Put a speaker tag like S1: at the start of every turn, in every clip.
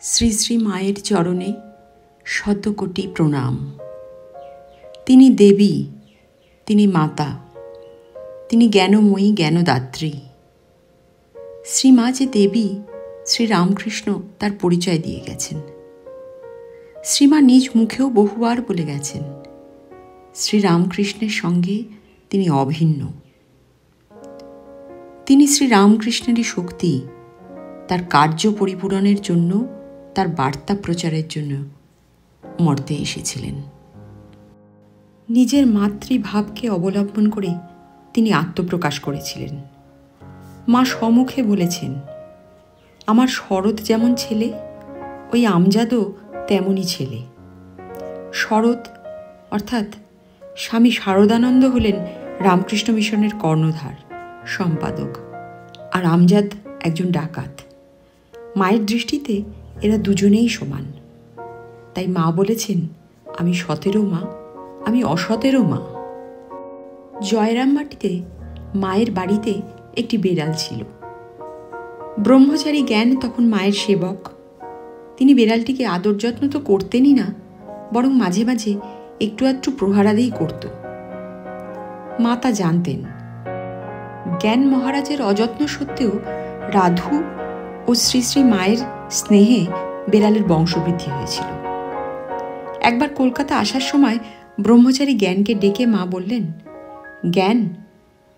S1: শ্রী শ্রী মায়ের চরণে শতকোটি প্রণাম। তিনি দেবী, তিনি মাতা, তিনি জ্ঞানময়ী, জ্ঞানদাত্রী। শ্রীমা যে দেবী, শ্রীরামকৃষ্ণ তার পরিচয় দিয়ে গেছেন। শ্রীমা নিজ মুখেও বহুবার বলে গেছেন, শ্রীরামকৃষ্ণের সঙ্গে তিনি অভিন্ন। তিনি শ্রীরামকৃষ্ণেরই শক্তি, তার কার্য পরিপূরণের জন্য, তার বার্তা প্রচারের জন্য মর্তে এসেছিলেন। নিজের মাতৃভাবকে অবলম্বন করে তিনি আত্মপ্রকাশ করেছিলেন। মা সম্মুখে বলেছেন, আমার শরৎ যেমন ছেলে, ওই আমজাদও তেমনই ছেলে। শরৎ অর্থাৎ স্বামী শারদানন্দ হলেন রামকৃষ্ণ মিশনের কর্ণধার, সম্পাদক, আর আমজাদ একজন ডাকাত। মায়ের দৃষ্টিতে এরা দুজনেই সমান। তাই মা বলেছেন, আমি সতেরও মা, আমি অসতেরও মা। জয়রামবাটিতে মায়ের বাড়িতে একটি বেড়াল ছিল। ব্রহ্মচারী জ্ঞান তখন মায়ের সেবক। তিনি বেড়ালটিকে আদর যত্ন তো করতেনই না, বরং মাঝে মাঝে একটু আধটু প্রহারাদেই করত। মা তা জানতেন। জ্ঞান মহারাজের অযত্ন সত্ত্বেও রাধু ও শ্রী শ্রী মায়ের স্নেহে বেড়ালের বংশবৃদ্ধি হয়েছিল। একবার কলকাতা আসার সময় ব্রহ্মচারী জ্ঞানকে ডেকে মা বললেন, জ্ঞান,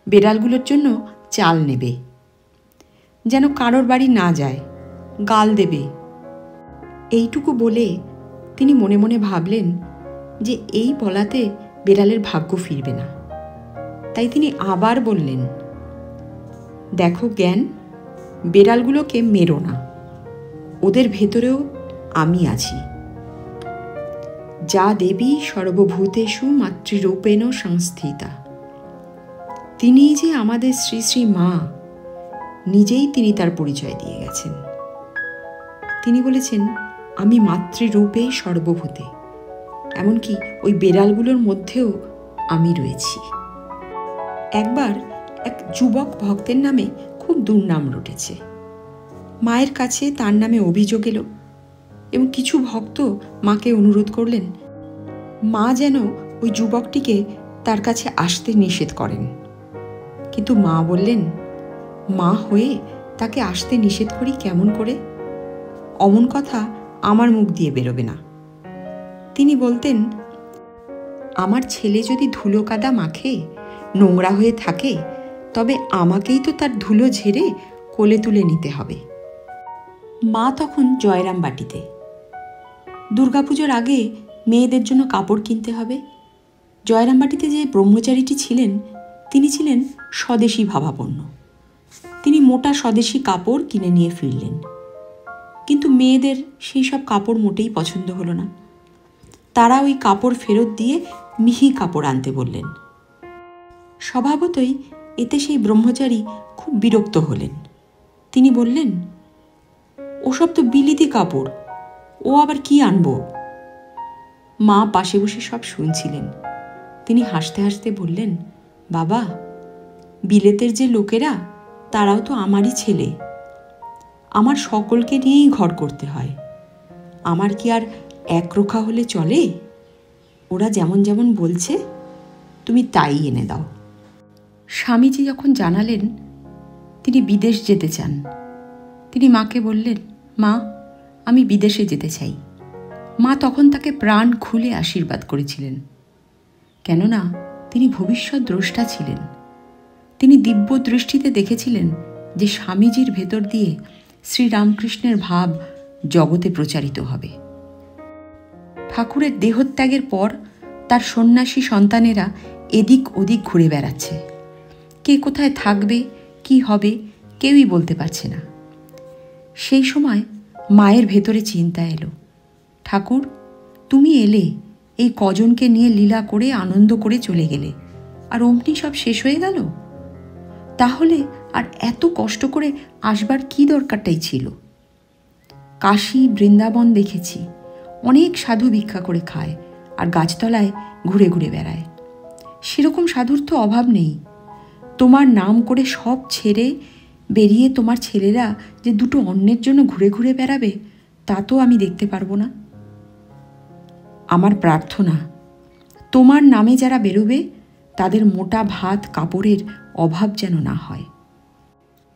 S1: বেড়ালগুলোর জন্য চাল নেবে, যেন কারোর বাড়ি না যায়, গাল দেবে। এইটুকু বলে তিনি মনে মনে ভাবলেন যে এই বলাতে বেড়ালের ভাগ্য ফিরবে না। তাই তিনি আবার বললেন, দেখো জ্ঞান, বেড়ালগুলোকে মেরো না, ওদের ভেতরেও আমি আছি। যা দেবী সর্বভূতেষু মাতৃরূপেণ সংস্থিতা। তিনিই যে আমাদের শ্রী শ্রী মা, নিজেই তিনি তার পরিচয় দিয়ে গেছেন। তিনি বলেছেন, আমি মাতৃরূপে সর্বভূতে, এমনকি ওই বেড়ালগুলোর মধ্যেও আমি রয়েছি। একবার এক যুবক ভক্তের নামে খুব দুর্নাম রটেছে। মায়ের কাছে তার নামে অভিযোগ এলো এবং কিছু ভক্ত মাকে অনুরোধ করলেন মা যেন ওই যুবকটিকে তার কাছে আসতে নিষেধ করেন। কিন্তু মা বললেন, মা হয়ে তাকে আসতে নিষেধ করি কেমন করে? অমন কথা আমার মুখ দিয়ে বেরোবে না। তিনি বলতেন, আমার ছেলে যদি ধুলো কাদা মাখে, নোংরা হয়ে থাকে, তবে আমাকেই তো তার ধুলো ঝেড়ে কোলে তুলে নিতে হবে। মা তখন জয়রামবাটিতে। দুর্গাপুজোর আগে মেয়েদের জন্য কাপড় কিনতে হবে। জয়রামবাটিতে যে ব্রহ্মচারীটি ছিলেন, তিনি ছিলেন স্বদেশী ভাবাপন্ন। তিনি মোটা স্বদেশী কাপড় কিনে নিয়ে ফিরলেন। কিন্তু মেয়েদের সেই সব কাপড় মোটেই পছন্দ হলো না। তারা ওই কাপড় ফেরত দিয়ে মিহি কাপড় আনতে বললেন। স্বভাবতই এতে সেই ব্রহ্মচারী খুব বিরক্ত হলেন। তিনি বললেন, ওসব তো বিলিতি কাপড়, ও আবার কি আনবো? মা পাশে বসে সব শুনছিলেন। তিনি হাসতে হাসতে বললেন, বাবা, বিলেতের যে লোকেরা, তারাও তো আমারই ছেলে। আমার সকলকে নিয়েই ঘর করতে হয়। আমার কি আর একরোখা হলে চলে? ওরা যেমন যেমন বলছে তুমি তাই এনে দাও। স্বামীজি যখন জানালেন তিনি বিদেশ যেতে চান, তিনি মাকে বললেন, মা, আমি বিদেশে যেতে চাই। মা তখন তাকে প্রাণ খুলে আশীর্বাদ করেছিলেন। কেননা তিনি ভবিষ্যৎ দ্রষ্টা ছিলেন। তিনি দিব্য দৃষ্টিতে দেখেছিলেন যে স্বামীজির ভেতর দিয়ে শ্রীরামকৃষ্ণের ভাব জগতে প্রচারিত হবে। ঠাকুরের দেহত্যাগের পর তার সন্ন্যাসী সন্তানেরা এদিক ওদিক ঘুরে বেড়াচ্ছে। কে কোথায় থাকবে, কি হবে, কেউই বলতে পারছে না। সেই সময় মায়ের ভেতরে চিন্তা এলো, ঠাকুর, তুমি এলে, এই কজনকে নিয়ে লীলা করে আনন্দ করে চলে গেলে, আর অমনি সব শেষ হয়ে গেল। তাহলে আর এত কষ্ট করে আসবার কি দরকারটাই ছিল? কাশী, বৃন্দাবন দেখেছি, অনেক সাধু ভিক্ষা করে খায় আর গাছতলায় ঘুরে ঘুরে বেড়ায়। সেরকম সাধুর তো অভাব নেই। তোমার নাম করে সব ছেড়ে বেরিয়ে তোমার ছেলেরা যে দুটো অন্যের জন্য ঘুরে ঘুরে বেড়াবে, তা তো আমি দেখতে পারবো না। আমার প্রার্থনা, তোমার নামে যারা বেরোবে তাদের মোটা ভাত কাপড়ের অভাব যেন না হয়।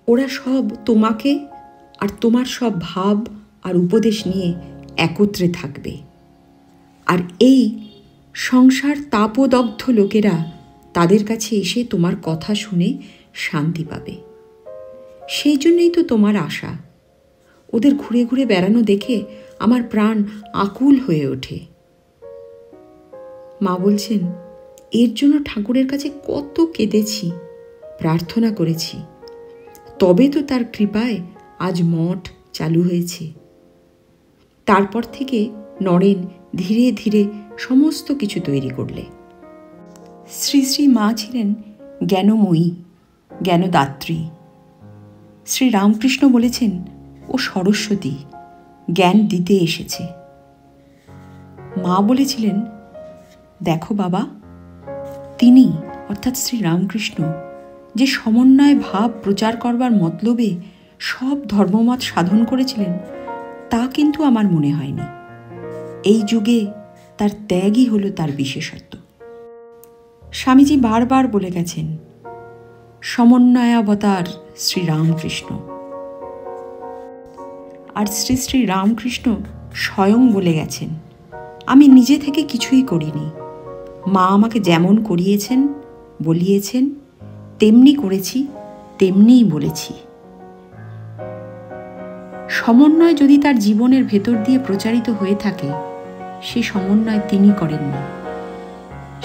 S1: ওরা সব তোমাকে আর তোমার সব ভাব আর উপদেশ নিয়ে একত্রে থাকবে, আর এই সংসার তাপদগ্ধ লোকেরা তাদের কাছে এসে তোমার কথা শুনে শান্তি পাবে। সেই জন্যই তো তোমার আশা। ওদের ঘুরে ঘুরে বেড়ানো দেখে আমার প্রাণ আকুল হয়ে ওঠে। মা বলছেন, এর জন্য ঠাকুরের কাছে কত কেঁদেছি, প্রার্থনা করেছি, তবে তো তার কৃপায় আজ মঠ চালু হয়েছে। তারপর থেকে নরেন ধীরে ধীরে সমস্ত কিছু তৈরি করলে। শ্রী শ্রী মা ছিলেন জ্ঞানময়ী, জ্ঞানদাত্রী। শ্রী রামকৃষ্ণ বলেছেন, ও সরস্বতী, জ্ঞান দিতে এসেছে। মা বলেছিলেন, দেখো বাবা, তিনি অর্থাৎ শ্রী রামকৃষ্ণ যে সমন্বয় ভাব প্রচার করবার মতলবে সব ধর্মমত সাধন করেছিলেন, তা কিন্তু আমার মনে হয়নি। এই যুগে তার ত্যাগই হলো তার বিশেষত্ব। স্বামীজি বারবার বলে গেছেন, সমন্বয়াবতার শ্রী রামকৃষ্ণ। আর শ্রী শ্রী রামকৃষ্ণ স্বয়ং বলে গেছেন, আমি নিজে থেকে কিছুই করিনি, মা আমাকে যেমন করিয়েছেন বলিয়েছেন তেমনি করেছি, তেমনিই বলেছি। সমন্বয় যদি তার জীবনের ভেতর দিয়ে প্রচারিত হয়ে থাকে, সে সমন্বয় তিনি করেননি,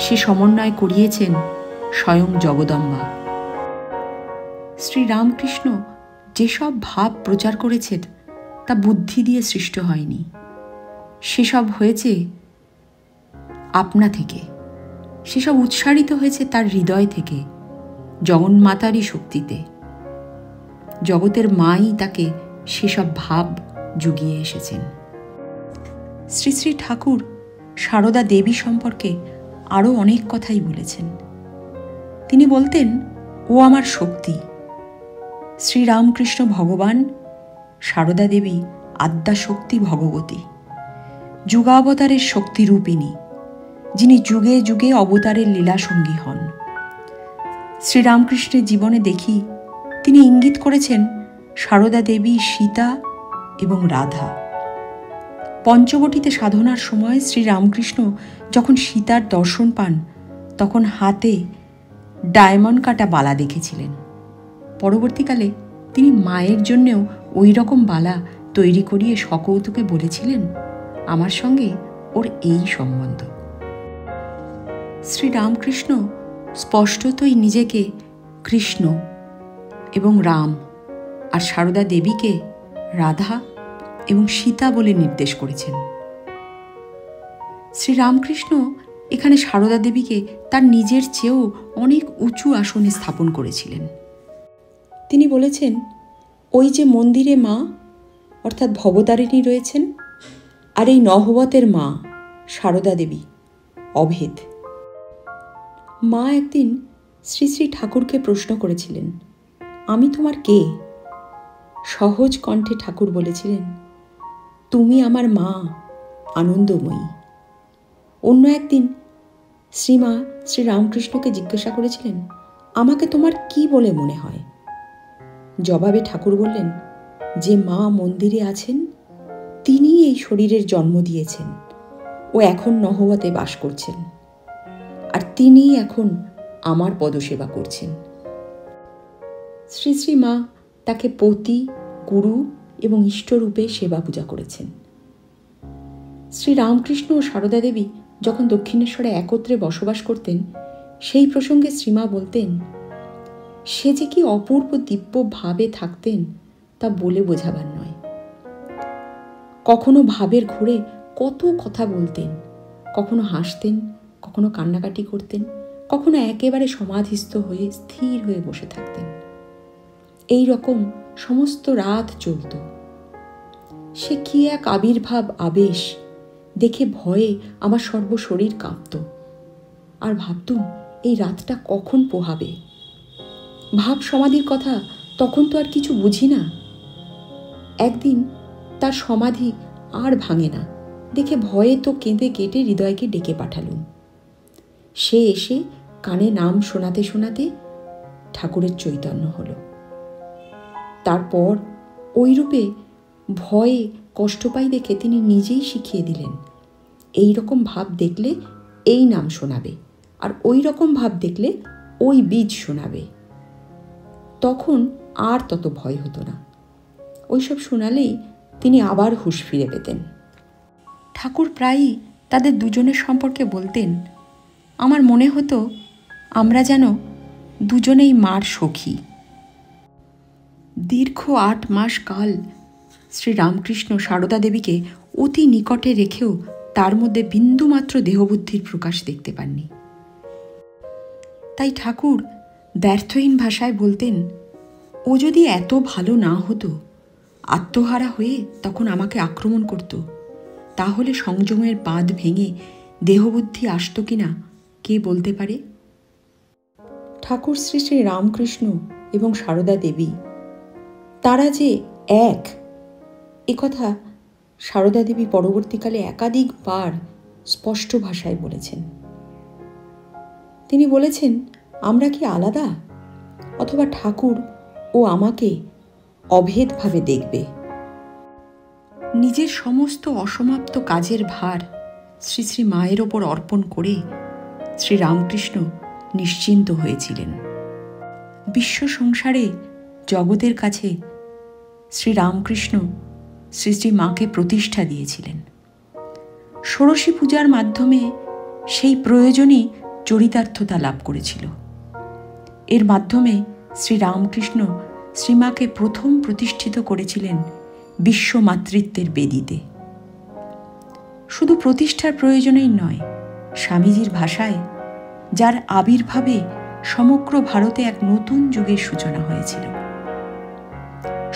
S1: সে সমন্বয় করিয়েছেন স্বয়ং জগদম্বা। শ্রী রামকৃষ্ণ যেসব ভাব প্রচার করেছেন তা বুদ্ধি দিয়ে সৃষ্ট হয়নি, সেসব হয়েছে আপনা থেকে, সেসব উৎসারিত হয়েছে তার হৃদয় থেকে, জগন্মাতারই শক্তিতে। জগতের মাই তাকে সেসব ভাব জুগিয়ে এসেছেন। শ্রী শ্রী ঠাকুর সারদা দেবী সম্পর্কে আরও অনেক কথাই বলেছেন। তিনি বলতেন, ও আমার শক্তি। শ্রীরামকৃষ্ণ ভগবান, সারদা দেবী আদ্যাশক্তি ভগবতী, যুগাবতারের শক্তিরূপিণী, যিনি যুগে যুগে অবতারের লীলাসঙ্গী হন। শ্রীরামকৃষ্ণের জীবনে দেখি তিনি ইঙ্গিত করেছেন সারদা দেবী সীতা এবং রাধা। পঞ্চবটিতে সাধনার সময় শ্রীরামকৃষ্ণ যখন সীতার দর্শন পান, তখন হাতে ডায়মন্ড কাটা বালা দেখেছিলেন। পরবর্তীকালে তিনি মায়ের জন্যেও ওই রকম বালা তৈরি করিয়ে সকৌতুকে বলেছিলেন, আমার সঙ্গে ওর এই সম্বন্ধ। শ্রীরামকৃষ্ণ স্পষ্টতই নিজেকে কৃষ্ণ এবং রাম আর সারদা দেবীকে রাধা এবং সীতা বলে নির্দেশ করেছেন। শ্রীরামকৃষ্ণ এখানে সারদা দেবীকে তার নিজের চেয়েও অনেক উঁচু আসনে স্থাপন করেছিলেন। তিনি বলেছেন, ওই যে মন্দিরে মা অর্থাৎ ভবতারিণী রয়েছেন, আর এই নহবতের মা সারদা দেবী অভেদ। মা একদিন শ্রী শ্রী ঠাকুরকে প্রশ্ন করেছিলেন, আমি তোমার কে? সহজ কণ্ঠে ঠাকুর বলেছিলেন, তুমি আমার মা আনন্দময়ী। অন্য একদিন শ্রীমা শ্রীরামকৃষ্ণকে জিজ্ঞাসা করেছিলেন, আমাকে তোমার কি বলে মনে হয়? জবাবে ঠাকুর বললেন, যে মা মন্দিরে আছেন তিনি এই শরীরের জন্ম দিয়েছেন, ও এখন নহবতে বাস করছেন, আর তিনি এখন আমার পদসেবা করছেন। শ্রী শ্রী মা তাকে পতি, গুরু এবং ইষ্টরূপে সেবা পূজা করেছেন। শ্রী রামকৃষ্ণ ও সারদা দেবী যখন দক্ষিণেশ্বরে একত্রে বসবাস করতেন, সেই প্রসঙ্গে শ্রীমা বলতেন, সে যে কি অপূর্ব দিব্য ভাবে থাকতেন তা বলে বোঝাবার নয়। কখনো ভাবের ঘোরে কত কথা বলতেন, কখনো হাসতেন, কখনো কান্নাকাটি করতেন, কখনো একেবারে সমাধিস্থ হয়ে স্থির হয়ে বসে থাকতেন। এই রকম সমস্ত রাত চলত। সে কি এক আবির্ভাব আবেশ, দেখে ভয়ে আমার সর্বশরীর কাঁপত। আর ভাবতুম, এই রাতটা কখন পোহাবে। ভাব সমাধির কথা তখন তো আর কিছু বুঝি না। একদিন তার সমাধি আর ভাঙে না দেখে ভয়ে তো কেঁদে কেটে হৃদয়কে ডেকে পাঠালুম। সে এসে কানে নাম শোনাতে শোনাতে ঠাকুরের চৈতন্য হল। তারপর ওইরূপে ভয়ে কষ্ট পাই দেখে তিনি নিজেই শিখিয়ে দিলেন, এই রকম ভাব দেখলে এই নাম শোনাবে, আর ওই রকম ভাব দেখলে ওই বীজ শোনাবে। তখন আর তত ভয় হতো না। ওইসব শোনালেই তিনি আবার হুঁশ ফিরে পেতেন। ঠাকুর প্রায়ই তাদের দুজনের সম্পর্কে বলতেন, আমার মনে হতো আমরা যেন দুজনেই মার সখী। দীর্ঘ 8 মাস কাল শ্রীরামকৃষ্ণ সারদা দেবীকে অতি নিকটে রেখেও তার মধ্যে বিন্দুমাত্র দেহবুদ্ধির প্রকাশ দেখতে পাননি। তাই ঠাকুর ব্যর্থহীন ভাষায় বলতেন, ও যদি এত ভালো না হতো, আত্মহারা হয়ে তখন আমাকে আক্রমণ করত, তাহলে সংযমের বাঁধ ভেঙে দেহবুদ্ধি আসত কিনা কে বলতে পারে। ঠাকুর শ্রী শ্রী রামকৃষ্ণ এবং সারদা দেবী তারা যে এক, একথা সারদা দেবী পরবর্তীকালে একাধিকবার স্পষ্ট ভাষায় বলেছেন। তিনি বলেছেন, আমরা কি আলাদা, অথবা ঠাকুর ও আমাকে অভেদভাবে দেখবে। নিজের সমস্ত অসমাপ্ত কাজের ভার শ্রী শ্রী মায়ের ওপর অর্পণ করে শ্রীরামকৃষ্ণ নিশ্চিন্ত হয়েছিলেন। বিশ্ব সংসারে জগতের কাছে শ্রীরামকৃষ্ণ শ্রী শ্রী মাকে প্রতিষ্ঠা দিয়েছিলেন। ষোড়শী পূজার মাধ্যমে সেই প্রয়োজনই চরিতার্থতা লাভ করেছিল। এর মাধ্যমে শ্রীরামকৃষ্ণ শ্রীমাকে প্রথম প্রতিষ্ঠিত করেছিলেন বিশ্ব মাতৃত্বের বেদিতে। শুধু প্রতিষ্ঠার প্রয়োজনেই নয়, স্বামীজির ভাষায় যার আবির্ভাবে সমগ্র ভারতে এক নতুন যুগের সূচনা হয়েছিল।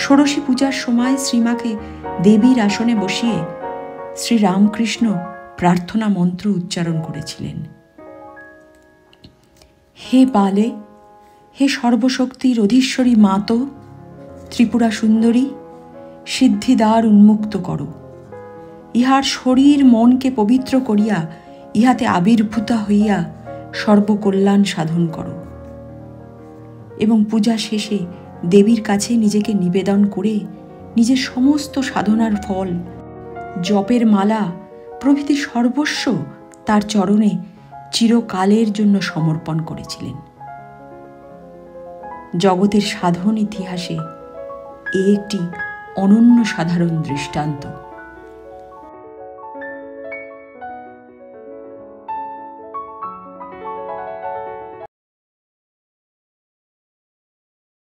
S1: ষোড়শী পূজার সময় শ্রীমাকে দেবীর আসনে বসিয়ে শ্রীরামকৃষ্ণ প্রার্থনা মন্ত্র উচ্চারণ করেছিলেন, হে বালে, হে সর্বশক্তির অধীশ্বরী মাতো, ত্রিপুরা সুন্দরী, সিদ্ধিদ্বার উন্মুক্ত করো, ইহার শরীর মনকে পবিত্র করিয়া ইহাতে আবির্ভূতা হইয়া সর্বকল্যাণ সাধন করো। এবং পূজা শেষে দেবীর কাছে নিজেকে নিবেদন করে নিজের সমস্ত সাধনার ফল, জপের মালা প্রভৃতি সর্বস্ব তার চরণে চিরকালের জন্য সমর্পণ করেছিলেন। জগতের সাধন ইতিহাসে এ একটি অনন্য সাধারণ দৃষ্টান্ত।